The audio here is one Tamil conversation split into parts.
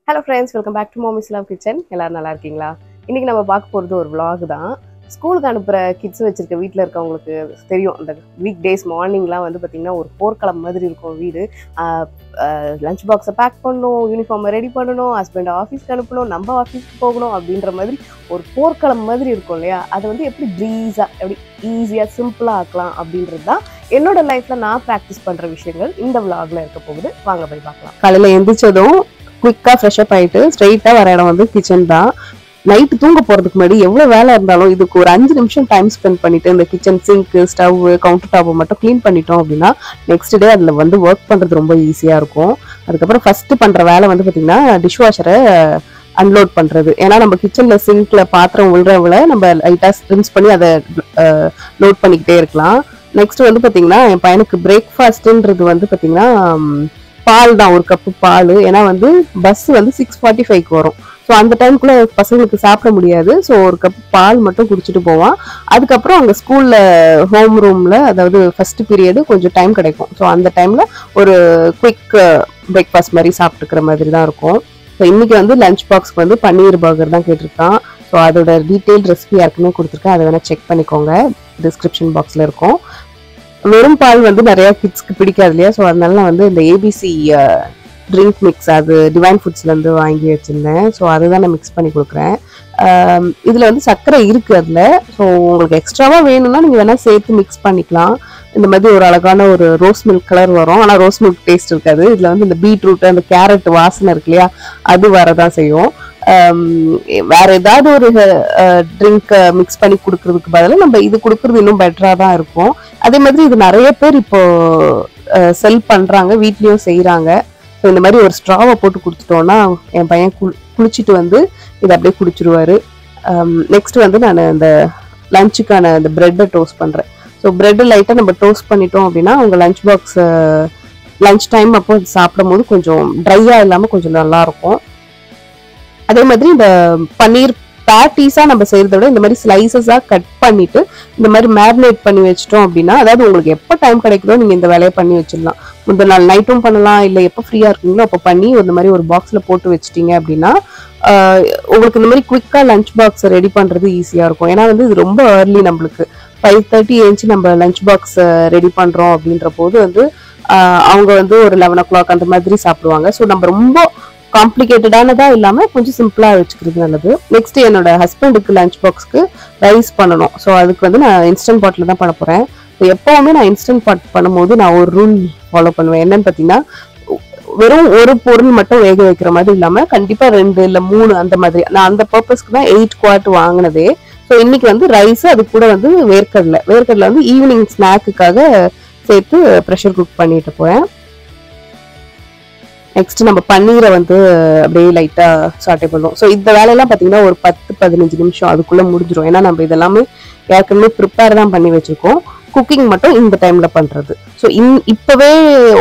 Hello friends, welcome back to Mommy's Love Kitchen. எல்லாரும் நல்லா இருக்கீங்களா? இன்னைக்கு நம்ம பார்க்க போறது ஒரு vlog தான். ஸ்கூலுக்கு அனுப்புற கிட்ஸ் வச்சிருக்க வீட்ல இருக்கவங்களுக்கு தெரியும். அந்த வீக் டேஸ் மார்னிங்லாம் வந்து பாத்தீங்கன்னா ஒரு போர்க்களம் மாதிரி இருக்கும் வீடு. லஞ்ச் பாக்ஸை பேக் பண்ணணும், யூனிஃபார்மை ரெடி பண்ணணும், ஹஸ்பண்ட் ஆஃபீஸ்க்கு அனுப்பணும், நம்ம ஆஃபீஸ்க்கு போகணும் அப்படின்ற மாதிரி ஒரு போர்க்களம் மாதிரி இருக்கும் இல்லையா? அதை வந்து எப்படி ப்ரீஸாக எப்படி ஈஸியாக சிம்பிளாக ஆக்கலாம் அப்படின்றது தான் என்னோட லைஃப்ல நான் ப்ராக்டிஸ் பண்ற விஷயங்கள் இந்த vlogல இருக்க போகுது. வாங்க போய் பார்க்கலாம். காலையில் எந்திரிச்சதும் குயிக்காக ஃப்ரெஷ்அப் ஆகிட்டு ஸ்ட்ரெயிட்டாக வர இடம் வந்து கிச்சன் தான். நைட்டு தூங்க போகிறதுக்கு முன்னாடி எவ்வளோ வேலை இருந்தாலும் இதுக்கு ஒரு 5 நிமிஷம் டைம் ஸ்பெண்ட் பண்ணிட்டு இந்த கிச்சன் சிங்க்கு ஸ்டவ் கவுண்டர் டாப்பை மட்டும் க்ளீன் பண்ணிட்டோம் அப்படின்னா நெக்ஸ்ட் டே அதில் வந்து ஒர்க் பண்ணுறது ரொம்ப ஈஸியாக இருக்கும். அதுக்கப்புறம் ஃபஸ்ட்டு பண்ணுற வேலை வந்து பார்த்திங்கன்னா டிஷ் வாஷரை அன்லோட் பண்ணுறது. ஏன்னா நம்ம கிச்சனில் சிங்க்கில் பாத்திரம் விழுறவளை நம்ம லைட்டாக ரின்ஸ் பண்ணி அதை லோட் பண்ணிக்கிட்டே இருக்கலாம். நெக்ஸ்ட் வந்து பார்த்திங்கன்னா என் பையனுக்கு பிரேக்ஃபாஸ்ட்டுன்றது வந்து பார்த்திங்கன்னா பால் தான், ஒரு கப்பு பால். ஏன்னா வந்து பஸ் வந்து 6:45க்கு வரும். ஸோ அந்த டைமுக்குள்ளே பசங்களுக்கு சாப்பிட முடியாது. ஸோ ஒரு கப் பால் மட்டும் குடிச்சிட்டு போவான். அதுக்கப்புறம் அங்கே ஸ்கூலில் ஹோம் ரூமில் அதாவது ஃபஸ்ட்டு பீரியடு கொஞ்சம் டைம் கிடைக்கும். ஸோ அந்த டைமில் ஒரு குயிக் பிரேக்ஃபாஸ்ட் மாதிரி சாப்பிட்டுக்கிற மாதிரி தான் இருக்கும். ஸோ இன்றைக்கி வந்து லஞ்ச் பாக்ஸ்க்கு வந்து பன்னீர் பர்கர் தான் கேட்டிருக்கான். ஸோ அதோட டீட்டெயில் ரெசிபி யாருக்குமே கொடுத்துருக்கேன். அதை வேணால் செக் பண்ணிக்கோங்க, டிஸ்கிரிப்ஷன் பாக்ஸில் இருக்கும். வெறும் பால் வந்து நிறையா கிட்ஸ்க்கு பிடிக்காது இல்லையா? ஸோ அதனால நான் வந்து இந்த ஏபிசி ட்ரிங்க் மிக்ஸ் அது டிவைன் ஃபுட்ஸ்லேருந்து வாங்கி வச்சுருந்தேன். ஸோ அதுதான் நான் மிக்ஸ் பண்ணி கொடுக்குறேன். இதில் வந்து சர்க்கரை இருக்குது அதில். ஸோ உங்களுக்கு எக்ஸ்ட்ராவாக வேணும்னா நீங்கள் வேணால் சேர்த்து மிக்ஸ் பண்ணிக்கலாம். இந்த மாதிரி ஒரு அழகான ஒரு ரோஸ் மில்க் கலர் வரும். ஆனால் ரோஸ் மில்க் டேஸ்ட் இருக்காது. இதில் வந்து இந்த பீட்ரூட் அந்த கேரட் வாசனை இருக்கு இல்லையா, அது வரதான் செய்யும். வேற ஏதாவது ஒரு ட்ரிங்க் மிக்ஸ் பண்ணி கொடுக்கறதுக்கு பதிலாக நம்ம இது கொடுக்கறது இன்னும் பெட்டரா தான் இருக்கும். அதே மாதிரி இது நிறைய பேர் இப்போ செல் பண்றாங்க, வீட்லயும் செய்யறாங்க. ஸோ இந்த மாதிரி ஒரு ஸ்ட்ராவை போட்டு கொடுத்துட்டோம்னா என் பையன் குளிச்சுட்டு வந்து இதை அப்படியே குடிச்சிருவாரு. நெக்ஸ்ட் வந்து நான் இந்த லஞ்சுக்கான இந்த பிரெட்டை டோஸ்ட் பண்றேன். ஸோ பிரெட் லைட்டாக நம்ம டோஸ்ட் பண்ணிட்டோம் அப்படின்னா அவங்க லஞ்ச் பாக்ஸ் லஞ்ச் டைம் அப்போ சாப்பிடும் போது கொஞ்சம் ட்ரையாக இல்லாமல் கொஞ்சம் நல்லா இருக்கும். அதே மாதிரி இந்த பன்னீர் பேட்டீஸாக நம்ம செய்கிறத விட இந்த மாதிரி ஸ்லைசஸாக கட் பண்ணிட்டு இந்த மாதிரி மேரினேட் பண்ணி வச்சிட்டோம் அப்படின்னா, அதாவது உங்களுக்கு எப்போ டைம் கிடைக்குதோ நீங்கள் இந்த வேலையை பண்ணி வச்சிடலாம். முதல் நாள் நைட்டும் பண்ணலாம், இல்லை எப்போ ஃப்ரீயாக இருக்கீங்களோ அப்போ பண்ணி இந்த மாதிரி ஒரு பாக்ஸில் போட்டு வச்சிட்டிங்க அப்படின்னா உங்களுக்கு இந்த மாதிரி குயிக்காக லஞ்ச் பாக்ஸ் ரெடி பண்ணுறது ஈஸியாக இருக்கும். ஏன்னா வந்து இது ரொம்ப ஏர்லி, நம்மளுக்கு 5:30 ஏஞ்சி நம்ம லஞ்ச் பாக்ஸ் ரெடி பண்ணுறோம் அப்படின்ற போது வந்து அவங்க வந்து ஒரு 11 o'clock அந்த மாதிரி சாப்பிடுவாங்க. ஸோ நம்ம ரொம்ப காம்ப்ளிகேட்டடானதா இல்லாம கொஞ்சம் சிம்பிளா வச்சுக்கிறது நல்லது. நெக்ஸ்ட் என்னோட ஹஸ்பண்டுக்கு லஞ்ச் பாக்ஸ்க்கு ரைஸ் பண்ணணும். ஸோ அதுக்கு வந்து நான் இன்ஸ்டன்ட் பாட்டில் தான் பண்ண போறேன். எப்பவுமே நான் இன்ஸ்டன்ட் பாட் பண்ணும்போது நான் ஒரு ரூல் ஃபாலோ பண்ணுவேன். என்னன்னு பார்த்தீங்கன்னா, வெறும் ஒரு பொருள் மட்டும் வேக வைக்கிற மாதிரி இல்லாம கண்டிப்பா 2 இல்லை 3 அந்த மாதிரி. நான் அந்த பர்பஸ்க்கு தான் 8 quart வாங்கினதே. ஸோ இன்னைக்கு வந்து ரைஸ், அது கூட வந்து வேர்க்கடலை வந்து ஈவினிங் ஸ்நாக்குக்காக சேர்த்து ப்ரெஷர் குக் பண்ணிட்டு போறேன். நெக்ஸ்ட் நம்ம பன்னீரை வந்து அப்படியே லைட்டாக சாட்டே பண்ணுவோம். ஸோ இந்த வேலையெல்லாம் பார்த்தீங்கன்னா ஒரு 10-15 நிமிஷம் அதுக்குள்ளே முடிஞ்சிடும். ஏன்னா நம்ம இதெல்லாமே ஏற்கனவே ப்ரிப்பேர் தான் பண்ணி வச்சுருக்கோம். குக்கிங் மட்டும் இந்த டைமில் பண்ணுறது. ஸோ இப்போவே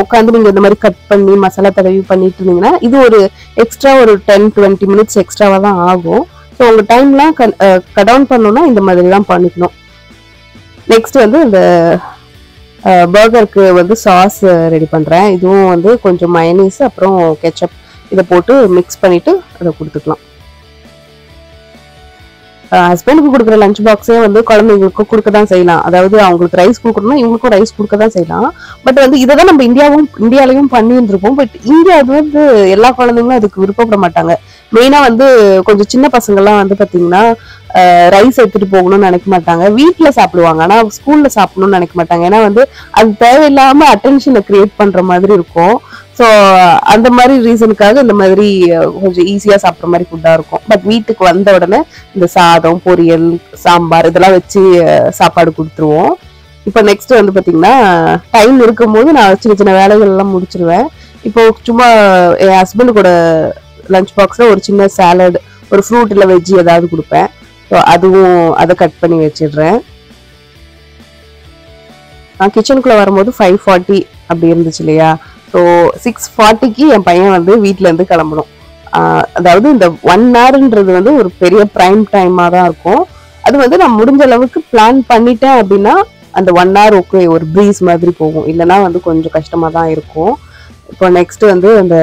உட்காந்து நீங்கள் இந்த மாதிரி கட் பண்ணி மசாலா தடவி பண்ணிட்டு இருந்தீங்கன்னா இது ஒரு எக்ஸ்ட்ரா ஒரு 10-20 மினிட்ஸ் எக்ஸ்ட்ராவாக தான் ஆகும். ஸோ உங்கள் டைம்லாம் கட் டவுன் பண்ணணும்னா இந்த மாதிரி தான் பண்ணிக்கணும். நெக்ஸ்ட் வந்து இந்த பர்கருக்கு வந்து சாஸ் ரெடி பண்ணுறேன். இதுவும் வந்து கொஞ்சம் மயனீஸ் அப்புறம் கெச்சப் இதை போட்டு மிக்ஸ் பண்ணிவிட்டு அதை கொடுத்துக்கலாம். ஹஸ்பண்டுக்கு கொடுக்குற லஞ்ச் பாக்ஸே வந்து குழந்தைங்களுக்கும் கொடுக்க தான் செய்யலாம். அதாவது அவங்களுக்கு ரைஸ் கொடுக்கணும்னா இவங்களுக்கும் ரைஸ் கொடுக்க தான் செய்யலாம். பட் வந்து இதை தான் நம்ம இந்தியாலையும் பண்ணியிருந்திருப்போம். பட் இங்கே அது வந்து எல்லா குழந்தைங்களும் அதுக்கு விருப்பப்பட மாட்டாங்க. மெயினாக வந்து கொஞ்சம் சின்ன பசங்கள்லாம் வந்து பார்த்தீங்கன்னா ரைஸ் எடுத்துகிட்டு போகணும்னு நினைக்க மாட்டாங்க. வீட்டில் சாப்பிடுவாங்க, ஆனால் ஸ்கூலில் சாப்பிடணும்னு நினைக்க மாட்டாங்க. ஏன்னா வந்து அது தேவையில்லாமல் அட்டென்ஷனை கிரியேட் பண்ணுற மாதிரி இருக்கும். ஸோ அந்த மாதிரி ரீசனுக்காக இந்த மாதிரி கொஞ்சம் ஈஸியாக சாப்பிட்ற மாதிரி ஃபுட்டாக இருக்கும். பட் வீட்டுக்கு வந்த உடனே இந்த சாதம், பொரியல், சாம்பார் இதெல்லாம் வச்சு சாப்பாடு கொடுத்துருவோம். இப்போ நெக்ஸ்ட் வந்து பார்த்தீங்கன்னா டைம் இருக்கும்போது நான் சின்ன சின்ன வேலைகள்லாம் முடிச்சிருவேன். இப்போ சும்மா என் ஹஸ்பண்டு கூட லஞ்ச் பாக்ஸில் ஒரு சின்ன சாலட், ஒரு ஃப்ரூட் இல்லை வெஜ்ஜி ஏதாவது கொடுப்பேன். ஸோ அதுவும் அதை கட் பண்ணி வச்சிடுறேன். நான் கிச்சனுக்குள்ளே வரும்போது 5:40 அப்படி இருந்துச்சு இல்லையா? ஸோ 6:40க்கு என் பையன் வந்து வீட்டிலேருந்து கிளம்பணும். அதாவது இந்த 1 hourன்றது வந்து ஒரு பெரிய ப்ரைம் டைமாக தான் இருக்கும். அது வந்து நான் முடிஞ்ச அளவுக்கு பிளான் பண்ணிட்டேன் அப்படின்னா அந்த 1 hour ஓகே, ஒரு ப்ரீஸ் மாதிரி போகும். இல்லைன்னா வந்து கொஞ்சம் கஷ்டமாக தான் இருக்கும். இப்போ நெக்ஸ்ட் வந்து அந்த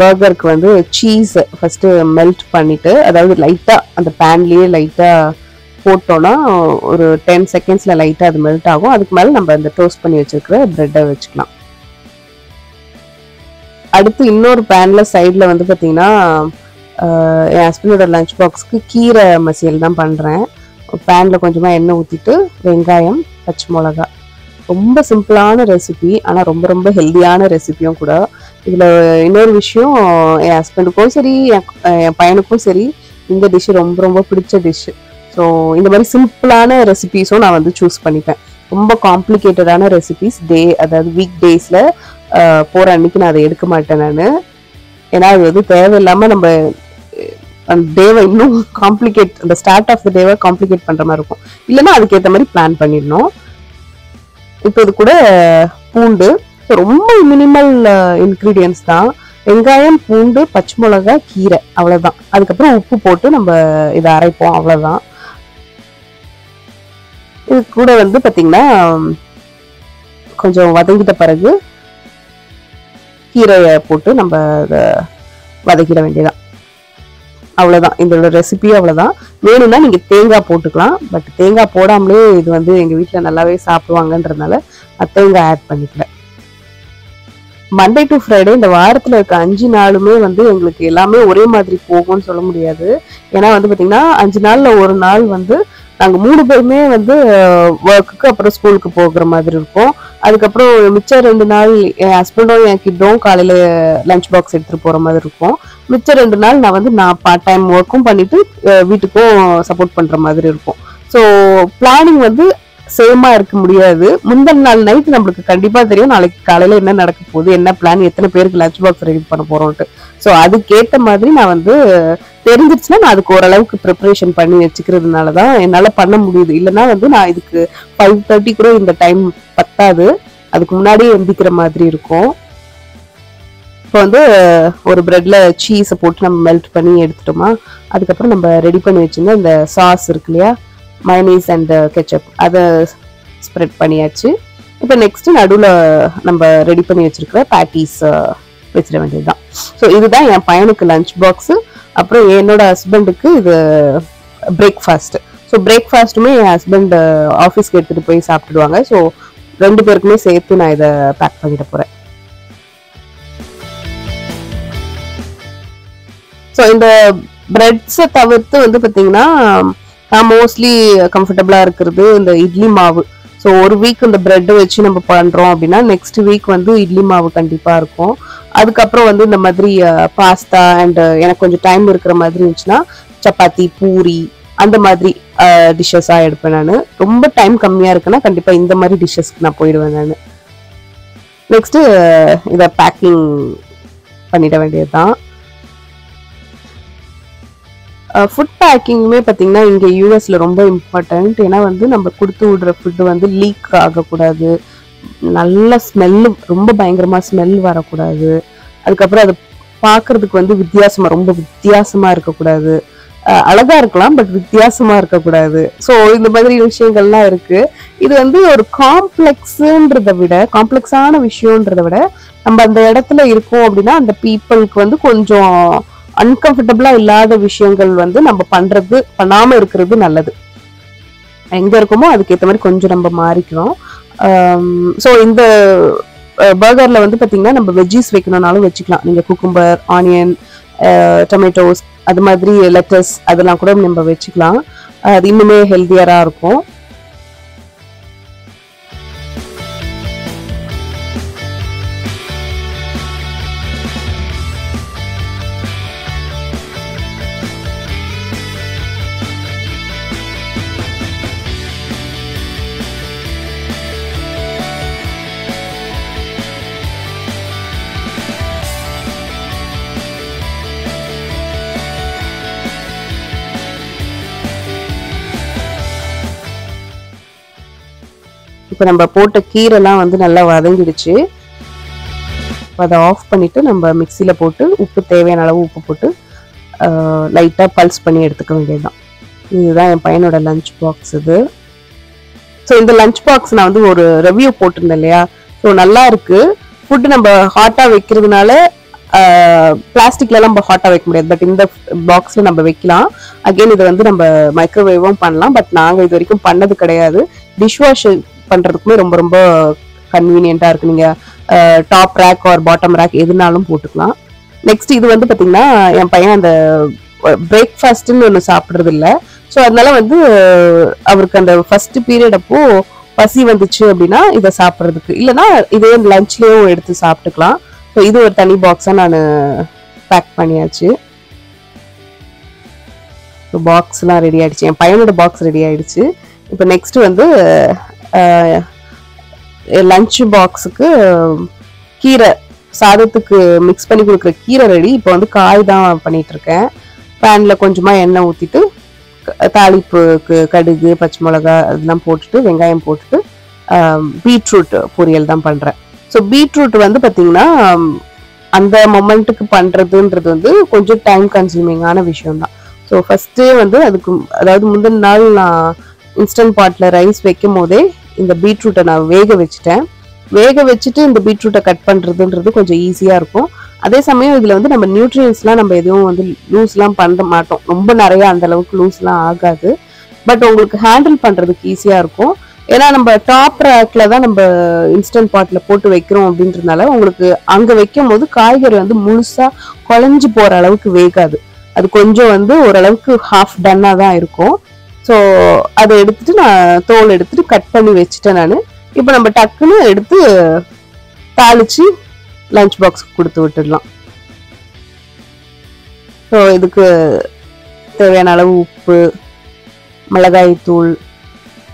பர்கருக்கு வந்து சீஸ் ஃபர்ஸ்ட் மெல்ட் பண்ணிட்டு, அதாவது லைட்டா அந்த பேன்லயே லைட்டா போட்டோம்னா ஒரு 10 செகண்ட்ஸ்ல லைட்டா அது மெல்ட் ஆகும். அதுக்கு மேல நம்ம அந்த டோஸ்ட் பண்ணி வச்சிருக்கிற பிரெட்டை வச்சுக்கலாம். அடுத்து இன்னொரு பேன்ல சைட்ல வந்து பாத்தீங்கன்னா என் ஹஸ்பண்டோட லஞ்ச் பாக்ஸ்க்கு கீரை மசியல் தான் பண்றேன். பேன்ல கொஞ்சமா எண்ணெய் ஊத்திட்டு வெங்காயம், பச்சை மிளகாய், ரொம்ப சிம்பிளான ரெசிபி, ஆனா ரொம்ப ரொம்ப ஹெல்தியான ரெசிபியும் கூட. இதுல இன்னொரு விஷயம், என் ஹஸ்பண்டுக்கும் சரி என் பையனுக்கும் சரி இந்த டிஷ் ரொம்ப ரொம்ப பிடிச்ச டிஷ். ஸோ இந்த மாதிரி சிம்பிளான ரெசிபிஸும் நான் வந்து சூஸ் பண்ணிப்பேன். ரொம்ப காம்ப்ளிகேட்டடான ரெசிபிஸ் அதாவது வீக் டேஸ்ல போற அன்னைக்கு நான் அதை எடுக்க மாட்டேன் நான். ஏன்னா அது வந்து தேவையில்லாம நம்ம அந்த டேவை இன்னும் காம்ப்ளிகேட், அந்த ஸ்டார்ட் ஆஃப் த டேவை காம்ப்ளிகேட் பண்ற மாதிரி இருக்கும். இல்லைன்னா அதுக்கேற்ற மாதிரி பிளான் பண்ணிடணும். இப்போ இது கூட பூண்டு, ரொம்ப மினிமல் இன்க்ரீடியன்ஸ் தான். வெங்காயம், பூண்டு, பச்சை மிளகாய், கீரை, அவ்வளவுதான். அதுக்கப்புறம் உப்பு போட்டு நம்ம இதை அரைப்போம், அவ்வளவுதான். இது கூட வந்து பாத்தீங்கன்னா கொஞ்சம் வதங்கிட்ட பிறகு கீரையை போட்டு நம்ம அதை வதக்கிட வேண்டியதான், அவ்வளவுதான். இதோட ரெசிபி அவ்வளவுதான். வேணும்னா நீங்க தேங்காய் போட்டுக்கலாம், பட் தேங்காய் போடாமலே இது வந்து எங்க வீட்டுல நல்லாவே சாப்பிடுவாங்கன்றதுனால தேங்காய் ஆட் பண்ணிக்கல. மண்டே டு ஃப்ரைடே இந்த வாரத்துல இருக்க 5 நாளுமே வந்து எங்களுக்கு எல்லாமே ஒரே மாதிரி போகும்னு சொல்ல முடியாது. ஏன்னா வந்து பாத்தீங்கன்னா 5 நாள்ல ஒரு நாள் வந்து நாங்க 3 பேருமே வந்து ஒர்க்குக்கு அப்புறம் ஸ்கூலுக்கு போகிற மாதிரி இருக்கும். அதுக்கப்புறம் மிச்சம் 2 நாள் என் ஹஸ்பண்டும் என் கிட்டும் காலையில லஞ்ச் பாக்ஸ் எடுத்துட்டு போற மாதிரி இருக்கும். மிச்சம் 2 நாள் நான் பார்ட் டைம் ஒர்க்கும் பண்ணிட்டு வீட்டுக்கும் சப்போர்ட் பண்ற மாதிரி இருக்கும். ஸோ பிளானிங் வந்து சேமா இருக்க முடியாது. முந்தின நாள் நைட் நம்மளுக்கு கண்டிப்பா தெரியும் நாளைக்கு காலையில என்ன நடக்க போகுது, என்ன பிளான், எத்தனை பேருக்கு லஞ்ச் பாக்ஸ் ரெடி பண்ண போறோம்ட்டு. ஸோ அதுக்கேற்ற மாதிரி நான் வந்து தெரிஞ்சிருச்சுன்னா நான் அதுக்கு ஓரளவுக்கு ப்ரிப்பரேஷன் பண்ணி வச்சுக்கிறதுனாலதான் என்னால பண்ண முடியுது. இல்லைன்னா வந்து நான் இதுக்கு 5:30 கூட இந்த டைம் பத்தாது, அதுக்கு முன்னாடியே எந்திக்கிற மாதிரி இருக்கும். இப்போ வந்து ஒரு பிரெட்ல சீஸை போட்டு நம்ம மெல்ட் பண்ணி எடுத்துட்டோமா, அதுக்கப்புறம் நம்ம ரெடி பண்ணி வச்சிருந்தா இந்த சாஸ் இருக்கு இல்லையா, மயனீஸ் அண்ட் கெச்சப், அதை ஸ்ப்ரெட் பண்ணியாச்சு. இப்போ நெக்ஸ்ட் நடுவில் நம்ம ரெடி பண்ணி வச்சிருக்கிற பேட்டிஸ் வச்சிட வேண்டியதுதான். ஸோ இதுதான் என் பையனுக்கு லஞ்ச் பாக்ஸ். அப்புறம் என்னோட ஹஸ்பண்டுக்கு இது பிரேக்ஃபாஸ்ட். ஸோ பிரேக்ஃபாஸ்ட்டுமே என் ஹஸ்பண்ட் ஆஃபீஸ்க்கு எடுத்துட்டு போய் சாப்பிட்டுடுவாங்க. ஸோ 2 பேருக்குமே சேர்த்து நான் இதை பேக் பண்ணிட போறேன். ஸோ இந்த பிரெட்ஸை தவிர்த்து வந்து பார்த்தீங்கன்னா நான் மோஸ்ட்லி கம்ஃபர்டபுளா இருக்கிறது இந்த இட்லி மாவு. ஸோ ஒரு வீக் இந்த பிரெட் வச்சு நம்ம பண்றோம் அப்படின்னா நெக்ஸ்ட் வீக் வந்து இட்லி மாவு கண்டிப்பா இருக்கும். அதுக்கப்புறம் வந்து இந்த மாதிரி பாஸ்தா அண்ட் எனக்கு கொஞ்சம் டைம் இருக்கிற மாதிரி இருந்துச்சுன்னா சப்பாத்தி, பூரி, அந்த மாதிரி டிஷ்ஷஸா எடுப்பேன் நான். ரொம்ப டைம் கம்மியா இருக்குன்னா கண்டிப்பா இந்த மாதிரி டிஷ்ஷஸ்க்கு நான் போயிடுவேன் நான். நெக்ஸ்ட் இதை பேக்கிங் பண்ணிட வேண்டியதுதான். ஃபுட் பேக்கிங்குமே பார்த்தீங்கன்னா இங்கே யூஎஸ்ல ரொம்ப இம்பார்ட்டன்ட். ஏன்னா வந்து நம்ம கொடுத்து விடுற ஃபுட்டு வந்து லீக் ஆகக்கூடாது, நல்ல ஸ்மெல்லு, ரொம்ப பயங்கரமாக ஸ்மெல் வரக்கூடாது. அதுக்கப்புறம் அதை பார்க்கறதுக்கு வந்து ரொம்ப வித்தியாசமா இருக்கக்கூடாது. அழகா இருக்கலாம், பட் வித்தியாசமா இருக்கக்கூடாது. ஸோ இந்த மாதிரி விஷயங்கள்லாம் இருக்கு. இது வந்து ஒரு காம்ப்ளெக்ஸான விஷயம்ன்றதை விட நம்ம அந்த இடத்துல இருக்கோம் அப்படின்னா அந்த பீப்புளுக்கு வந்து கொஞ்சம் அன்கம்ஃபர்டபுளா இல்லாத விஷயங்கள் வந்து நம்ம பண்ணாம இருக்கிறது நல்லது. எங்க இருக்கோமோ அதுக்கேற்ற மாதிரி கொஞ்சம் நம்ம மாறிக்கிறோம். ஸோ இந்த பர்கர்ல வந்து பாத்தீங்கன்னா நம்ம வெஜ்ஜீஸ் வைக்கணும்னாலும் வச்சுக்கலாம். நீங்க குக்கும்பர், ஆனியன், டொமேட்டோஸ், அது மாதிரி லெட்டஸ், அதெல்லாம் கூட நம்ம வச்சுக்கலாம். அது இன்னுமே ஹெல்தியரா இருக்கும். இப்போ நம்ம போட்ட கீரைலாம் வந்து நல்லா வதங்கிடுச்சு. அதை ஆஃப் பண்ணிட்டு நம்ம மிக்சியில் போட்டு உப்பு, தேவையான அளவு உப்பு போட்டு லைட்டாக பல்ஸ் பண்ணி எடுத்துக்க வேண்டியதுதான். இதுதான் என் பையனோட லஞ்ச் பாக்ஸ் இது. ஸோ இந்த லஞ்ச் பாக்ஸ் நான் வந்து ஒரு ரிவ்யூ போட்டிருந்தேன் இல்லையா, ஸோ நல்லா இருக்கு. ஃபுட்டு நம்ம ஹாட்டாக வைக்கிறதுனால பிளாஸ்டிக்ல நம்ம ஹாட்டா வைக்க முடியாது, பட் இந்த பாக்ஸ்ல நம்ம வைக்கலாம். அகைன் இதை வந்து நம்ம மைக்ரோவேவும் பண்ணலாம், பட் நாங்க இது வரைக்கும் பண்ணது கிடையாது. டிஷ் வாஷ் பண்றதுக்குமே ரொம்ப ரொம்ப கன்வீனியன்ட்டா இருக்கு. நீங்க top rack or bottom rack எதுனாலும் போட்டுக்கலாம். நெக்ஸ்ட் இது வந்து பாத்தீங்கன்னா என் பையன் அந்த பிரேக்ஃபாஸ்ட்னு ஒன்று சாப்பிட்றது இல்லை. ஸோ அதனால வந்து அவருக்கு அந்த ஃபர்ஸ்ட் பீரியட் அப்போ பசி வந்துச்சு அப்படின்னா இதை சாப்பிட்றதுக்கு, இல்லைன்னா இதே லஞ்ச்லேயும் எடுத்து சாப்பிட்டுக்கலாம். ஸோ இது ஒரு தனி பாக்ஸாக நான் பேக் பண்ணியாச்சு. ஸோ பாக்ஸ்லாம் ரெடி ஆயிடுச்சு, என் பையனோட பாக்ஸ் ரெடி ஆயிடுச்சு. இப்போ நெக்ஸ்ட் வந்து லஞ்ச் பாக்ஸுக்கு கீரை, சாதத்துக்கு மிக்ஸ் பண்ணி கொடுக்குற கீரை ரெடி. இப்போ வந்து காய் தான் பண்ணிட்டு இருக்கேன். பேன்ல கொஞ்சமா எண்ணெய் ஊற்றிட்டு தாளிப்புக்கு கடுகு, பச்சை மிளகா அதெல்லாம் போட்டுட்டு வெங்காயம் போட்டுட்டு பீட்ரூட் பொரியல் தான் பண்றேன். ஸோ பீட்ரூட் வந்து பார்த்தீங்கன்னா அந்த மொமெண்ட்டுக்கு பண்றதுன்றது வந்து கொஞ்சம் டைம் கன்சூமிங்கான விஷயம் தான். ஸோ ஃபர்ஸ்டே வந்து அதுக்கு, அதாவது முந்தின நாள் நான் இன்ஸ்டன்ட் பாட்ல ரைஸ் வைக்கும் போதே இந்த பீட்ரூட்டை நான் வேக வச்சுட்டேன். வேக வச்சுட்டு இந்த பீட்ரூட்டை கட் பண்றதுன்றது கொஞ்சம் ஈஸியா இருக்கும். அதே சமயம் இதுல வந்து நம்ம நியூட்ரியன்ஸ்லாம் நம்ம எதுவும் வந்து லூஸ்லாம் பண்ண மாட்டோம், ரொம்ப நிறைய அந்த அளவுக்கு லூஸ்லாம் ஆகாது. பட் உங்களுக்கு ஹேண்டில் பண்றதுக்கு ஈஸியா இருக்கும். ஏன்னா நம்ம டாப் ரேக்ல தான் நம்ம இன்ஸ்டன்ட் பாட்ல போட்டு வைக்கிறோம் அப்படின்றதுனால உங்களுக்கு அங்க வைக்கும் போது காய்கறி வந்து முழுசா குழஞ்சு போற அளவுக்கு வேகாது. அது கொஞ்சம் வந்து ஓரளவுக்கு ஹாஃப் டன்னா தான் இருக்கும். ஸோ அதை எடுத்துட்டு நான் தோல் எடுத்துட்டு கட் பண்ணி வச்சுட்டேன் நான். இப்போ நம்ம டக்குன்னு எடுத்து தாளிச்சு லஞ்ச் பாக்ஸ் கொடுத்து விட்டுடலாம். ஸோ இதுக்கு தேவையான அளவு உப்பு, மிளகாய் தூள்,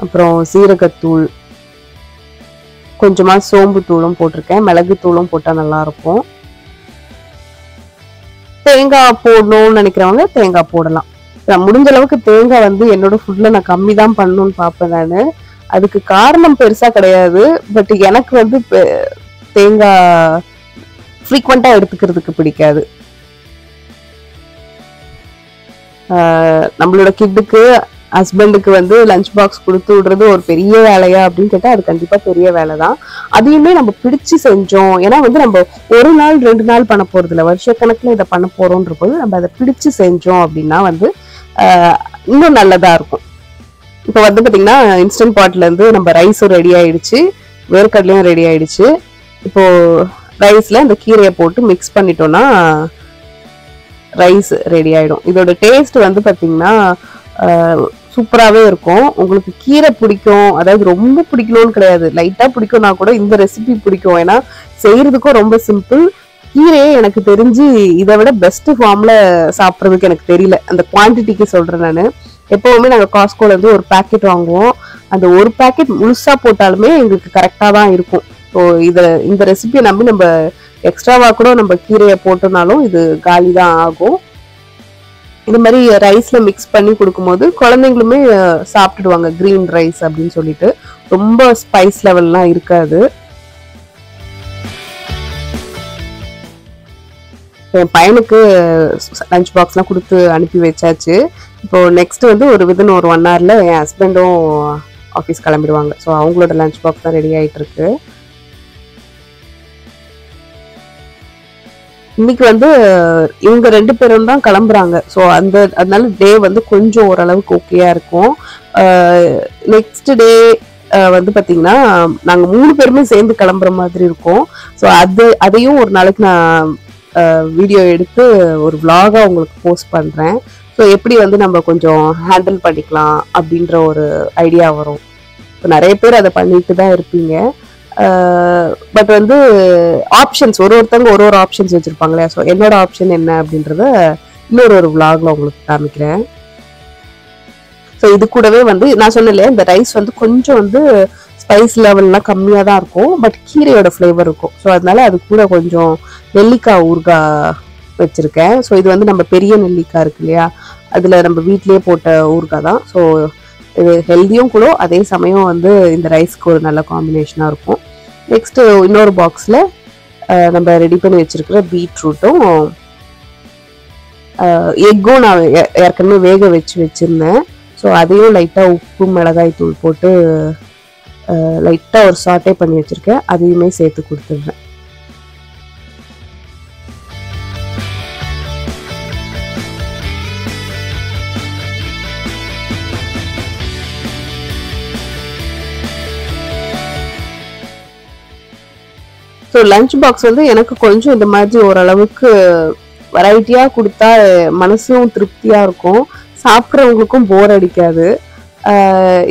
அப்புறம் சீரகத்தூள், கொஞ்சமா சோம்பு தூளும் போட்டிருக்கேன். மிளகு தூளும் போட்டால் நல்லா இருக்கும். தேங்காய் போடணும்னு நினைக்கிறவங்க தேங்காய் போடலாம். நான் முடிஞ்ச அளவுக்கு தேங்காய் வந்து என்னோட ஃபுட்ல நான் கம்மி தான் பண்ணணும்னு பார்ப்பேன் நான். அதுக்கு காரணம் பெருசா கிடையாது, பட் எனக்கு வந்து தேங்காய் ஃப்ரீக்வெண்டா எடுத்துக்கிறதுக்கு பிடிக்காது. நம்மளோட கிட்டுக்கு, ஹஸ்பண்டுக்கு வந்து லஞ்ச் பாக்ஸ் கொடுத்து விடுறது ஒரு பெரிய வேலையா அப்படின்னு கேட்டா அது கண்டிப்பா பெரிய வேலை தான். அதையுமே நம்ம பிடிச்சு செஞ்சோம், ஏன்னா வந்து நம்ம ஒரு நாள் 2 நாள் பண்ண போறது இல்லை, வருஷக்கணக்கில் இதை பண்ண போறோன்ற போது நம்ம அதை பிடிச்சு செஞ்சோம் அப்படின்னா வந்து இன்னும் நல்லதா இருக்கும். இப்போ வந்து பாத்தீங்கன்னா இன்ஸ்டன்ட் பாட்ல இருந்து நம்ம ரைஸும் ரெடி ஆயிடுச்சு, வேர்க்கடலையும் ரெடி ஆயிடுச்சு. இப்போ ரைஸ்ல இந்த கீரையை போட்டு மிக்ஸ் பண்ணிட்டோம்னா ரைஸ் ரெடி ஆயிடும். இதோட டேஸ்ட் வந்து பாத்தீங்கன்னா சூப்பராகவே இருக்கும். உங்களுக்கு கீரை பிடிக்கும், அதாவது ரொம்ப பிடிக்கணும்னு கிடையாது, லைட்டாக பிடிக்கும்னா கூட இந்த ரெசிபி பிடிக்கும். ஏன்னா செய்யறதுக்கும் ரொம்ப சிம்பிள். கீரையே எனக்கு தெரிஞ்சு இதை விட பெஸ்ட் ஃபார்ம்ல சாப்பிட்றதுக்கு எனக்கு தெரியல. அந்த குவான்டிட்டிக்கு சொல்றேன் நான். எப்பவுமே நாங்கள் காஸ்கோல இருந்து ஒரு பேக்கெட் வாங்குவோம், அந்த ஒரு பேக்கெட் முழுசா போட்டாலுமே எங்களுக்கு கரெக்டாக தான் இருக்கும். ஸோ இந்த ரெசிபியை நம்பி நம்ம எக்ஸ்ட்ராவா கூட நம்ம கீரையை போட்டோம்னாலும் இது காலி தான் ஆகும். இந்த மாதிரி ரைஸ்ல மிக்ஸ் பண்ணி கொடுக்கும்போது குழந்தைங்களுமே சாப்பிட்டுடுவாங்க. கிரீன் ரைஸ் அப்படின்னு சொல்லிட்டு ரொம்ப ஸ்பைஸ் லெவல்லாம் இருக்காது. என் பையனுக்கு லஞ்ச் பாக்ஸ்லாம் கொடுத்து அனுப்பி வச்சாச்சு. இப்போ நெக்ஸ்ட் வந்து ஒரு வித்தின் ஒரு 1 hourல என் ஹஸ்பண்டும் ஆஃபீஸ் கிளம்பிடுவாங்க. ஸோ அவங்களோட லஞ்ச் பாக்ஸ் தான் ரெடி ஆகிட்டு இருக்கு. இன்னைக்கு வந்து இவங்க 2 பேரும் தான் கிளம்புறாங்க. ஸோ அதனால டே வந்து கொஞ்சம் ஓரளவுக்கு ஓகேயா இருக்கும். நெக்ஸ்ட் டே வந்து பார்த்தீங்கன்னா நாங்கள் 3 பேருமே சேர்ந்து கிளம்புற மாதிரி இருக்கும். ஸோ அதையும் ஒரு நாளைக்கு நான் வீடியோ எடுத்து ஒரு vlog-ஆ உங்களுக்கு போஸ்ட் பண்ணுறேன். ஸோ எப்படி வந்து நம்ம கொஞ்சம் ஹேண்டில் பண்ணிக்கலாம் அப்படின்ற ஒரு ஐடியா வரும். இப்போ நிறைய பேர் அதை பண்ணிட்டு தான் இருப்பீங்க. பட் வந்து ஆப்ஷன்ஸ் ஒருத்தவங்க ஒரு ஆப்ஷன்ஸ் வச்சிருப்பாங்க இல்லையா. ஸோ என்னோட ஆப்ஷன் என்ன அப்படின்றத இன்னொரு vlog-ல உங்களுக்கு காமிக்கிறேன். ஸோ இது கூடவே வந்து நான் சொன்னேன் இல்லையா, இந்த ரைஸ் வந்து கொஞ்சம் வந்து ஸ்பைஸ் லெவல்லாம் கம்மியாக தான் இருக்கும், பட் கீரையோட ஃப்ளேவர் இருக்கும். ஸோ அதனால அது கூட கொஞ்சம் நெல்லிக்காய் ஊறுகாய் வச்சிருக்கேன். ஸோ இது வந்து நம்ம பெரிய நெல்லிக்காய் இருக்கு இல்லையா, அதில் நம்ம வீட்லேயே போட்ட ஊறுகாய் தான். ஸோ இது ஹெல்த்தியும் கூட, அதே சமயம் வந்து இந்த ரைஸ்க்கு ஒரு நல்ல காம்பினேஷனாக இருக்கும். நெக்ஸ்ட்டு இன்னொரு பாக்ஸில் நம்ம ரெடி பண்ணி வச்சிருக்கிற பீட்ரூட்டும் எக்கும் நான் ஏற்கனவே வேக வச்சுருந்தேன். ஸோ அதையும் லைட்டாக உப்பு மிளகாய் தூள் போட்டு லைட்டாக ஒரு சாட்டே பண்ணி வச்சுருக்கேன், அதையுமே சேர்த்து கொடுத்துடுறேன். ஸோ லஞ்ச் பாக்ஸ் வந்து எனக்கு கொஞ்சம் இந்த மாதிரி ஓரளவுக்கு வெரைட்டியாக கொடுத்தா மனசும் திருப்தியாக இருக்கும், சாப்பிட்றவங்களுக்கும் போர் அடிக்காது.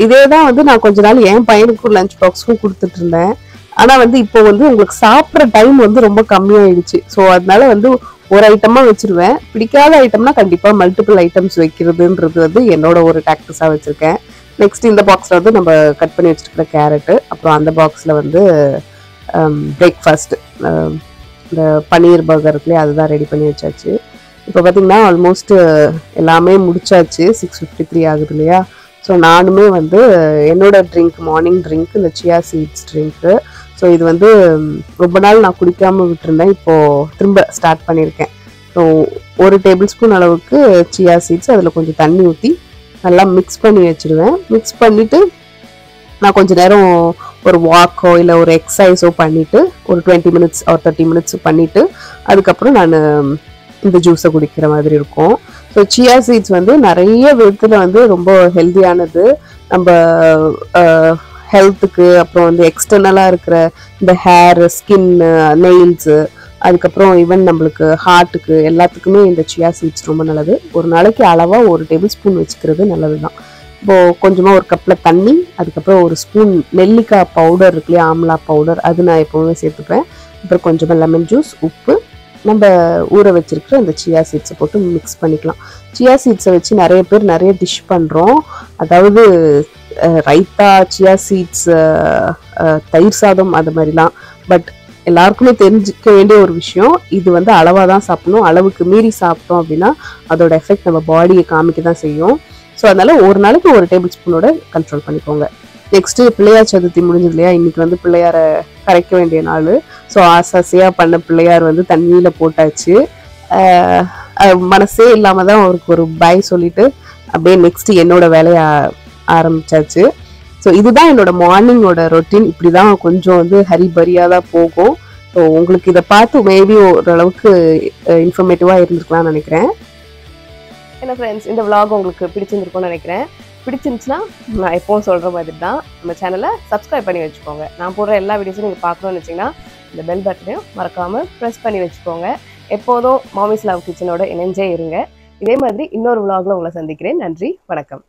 இதே தான் வந்து நான் கொஞ்ச நாள் என் பையனுக்கும் லஞ்ச் பாக்ஸுக்கும் கொடுத்துட்டு இருந்தேன். ஆனால் வந்து இப்போ வந்து உங்களுக்கு சாப்பிட்ற டைம் வந்து ரொம்ப கம்மியாயிடுச்சு. ஸோ அதனால வந்து ஒரு ஐட்டமாக வச்சிருவேன். பிடிக்காத ஐட்டம்னா கண்டிப்பாக மல்டிபிள் ஐட்டம்ஸ் வைக்கிறதுன்றது வந்து என்னோட ஒரு டாக்டிஸாக வச்சுருக்கேன். நெக்ஸ்ட் இந்த பாக்ஸில் வந்து நம்ம கட் பண்ணி வச்சுருக்கிற கேரட்டு, அப்புறம் அந்த பாக்ஸில் வந்து பிரேக்ஃபாஸ்ட் இந்த பன்னீர் பர்கர் இருக்குல்லையே அதுதான் ரெடி பண்ணி வச்சாச்சு. இப்போ பார்த்தீங்கன்னா ஆல்மோஸ்ட் எல்லாமே முடிச்சாச்சு. 6:53 ஆகுது இல்லையா. ஸோ நானுமே வந்து என்னோட ட்ரிங்க், மார்னிங் ட்ரிங்க் இந்த சியா சீட்ஸ் ட்ரிங்க்கு. ஸோ இது வந்து ரொம்ப நாள் நான் குடிக்காமல் விட்டுருந்தேன், இப்போது திரும்ப ஸ்டார்ட் பண்ணியிருக்கேன். ஸோ 1 டேபிள் ஸ்பூன் அளவுக்கு சியா சீட்ஸ், அதில் கொஞ்சம் தண்ணி ஊற்றி நல்லா மிக்ஸ் பண்ணி வச்சுடுவேன். மிக்ஸ் பண்ணிவிட்டு நான் கொஞ்சம் நேரம் ஒரு வாக்கோ இல்லை ஒரு எக்ஸசைஸோ பண்ணிவிட்டு ஒரு 20 மினிட்ஸ் ஒரு 30 மினிட்ஸ் பண்ணிவிட்டு அதுக்கப்புறம் நான் இந்த ஜூஸை குடிக்கிற மாதிரி இருக்கும். ஸோ சியா சீட்ஸ் வந்து நிறைய விதத்தில் வந்து ரொம்ப ஹெல்த்தியானது. நம்ம ஹெல்த்துக்கு, அப்புறம் வந்து எக்ஸ்டர்னலாக இருக்கிற இந்த ஹேர், ஸ்கின்னு, நெயில்ஸு, அதுக்கப்புறம் ஈவன் நம்மளுக்கு ஹார்ட்டுக்கு எல்லாத்துக்குமே இந்த சியா சீட்ஸ் ரொம்ப நல்லது. ஒரு நாளைக்கு அளவாக 1 டேபிள் ஸ்பூன் வச்சுக்கிறது நல்லது தான். இப்போது கொஞ்சமாக ஒரு கப்பில் தண்ணி, அதுக்கப்புறம் ஒரு ஸ்பூன் நெல்லிக்காய் பவுடர் இருக்கு இல்லையா, ஆம்லா பவுடர், அது நான் எப்போவுமே சேர்த்துப்பேன். அப்புறம் கொஞ்சமாக லெமன் ஜூஸ், உப்பு, நம்ம ஊற வச்சிருக்கிற இந்த சியா சீட்ஸை போட்டு மிக்ஸ் பண்ணிக்கலாம். சியா சீட்ஸை வச்சு நிறைய பேர் நிறைய டிஷ் பண்ணுறோம். அதாவது ரைத்தா, சியா சீட்ஸ், தயிர் சாதம், அது மாதிரிலாம். பட் எல்லாருக்குமே தெரிஞ்சிக்க வேண்டிய ஒரு விஷயம், இது வந்து அளவாக தான் சாப்பிடணும். அளவுக்கு மீறி சாப்பிட்டோம் அப்படின்னா அதோட எஃபெக்ட் நம்ம பாடியை காமிக்க தான் செய்யும். ஸோ அதனால் ஒரு நாளைக்கு 1 டேபிள் ஸ்பூனோட கண்ட்ரோல் பண்ணிக்கோங்க. நெக்ஸ்ட்டு பிள்ளையார் சதுர்த்தி முடிஞ்சது இல்லையா. இன்றைக்கி வந்து பிள்ளையாரை கரைக்க வேண்டிய நாள். ஸோ ஆசாசியாக பண்ண பிள்ளையார் வந்து தண்ணியில் போட்டாச்சு. மனசே இல்லாமல் தான் அவருக்கு ஒரு பாய் சொல்லிவிட்டு அப்படியே நெக்ஸ்ட்டு என்னோட வேலையை ஆரம்பித்தாச்சு. ஸோ இதுதான் என்னோட மார்னிங்கோட ரொட்டீன். இப்படி தான் கொஞ்சம் வந்து ஹரிபரியாக தான் போகும். ஸோ உங்களுக்கு இதை பார்த்து மேபி ஓரளவுக்கு இன்ஃபர்மேட்டிவாக இருந்திருக்கலாம்னு நினைக்கிறேன். என்ன ஃப்ரெண்ட்ஸ், இந்த vlog உங்களுக்கு பிடிச்சிருந்துருக்கும்னு நினைக்கிறேன். பிடிச்சிருந்துச்சுன்னா நான் எப்பவும் சொல்கிற மாதிரி தான் நம்ம சேனலை சப்ஸ்கிரைப் பண்ணி வச்சுக்கோங்க. நான் போடுற எல்லா வீடியோஸும் நீங்கள் பார்க்கணும்னு வச்சிங்கன்னா இந்த பெல் பட்டனையும் மறக்காமல் ப்ரெஸ் பண்ணி வச்சுக்கோங்க. எப்போதும் மாமிஸ் லவ் கிச்சனோட இணைஞ்சே இருங்க. இதே மாதிரி இன்னொரு vlogல உங்களை சந்திக்கிறேன். நன்றி, வணக்கம்.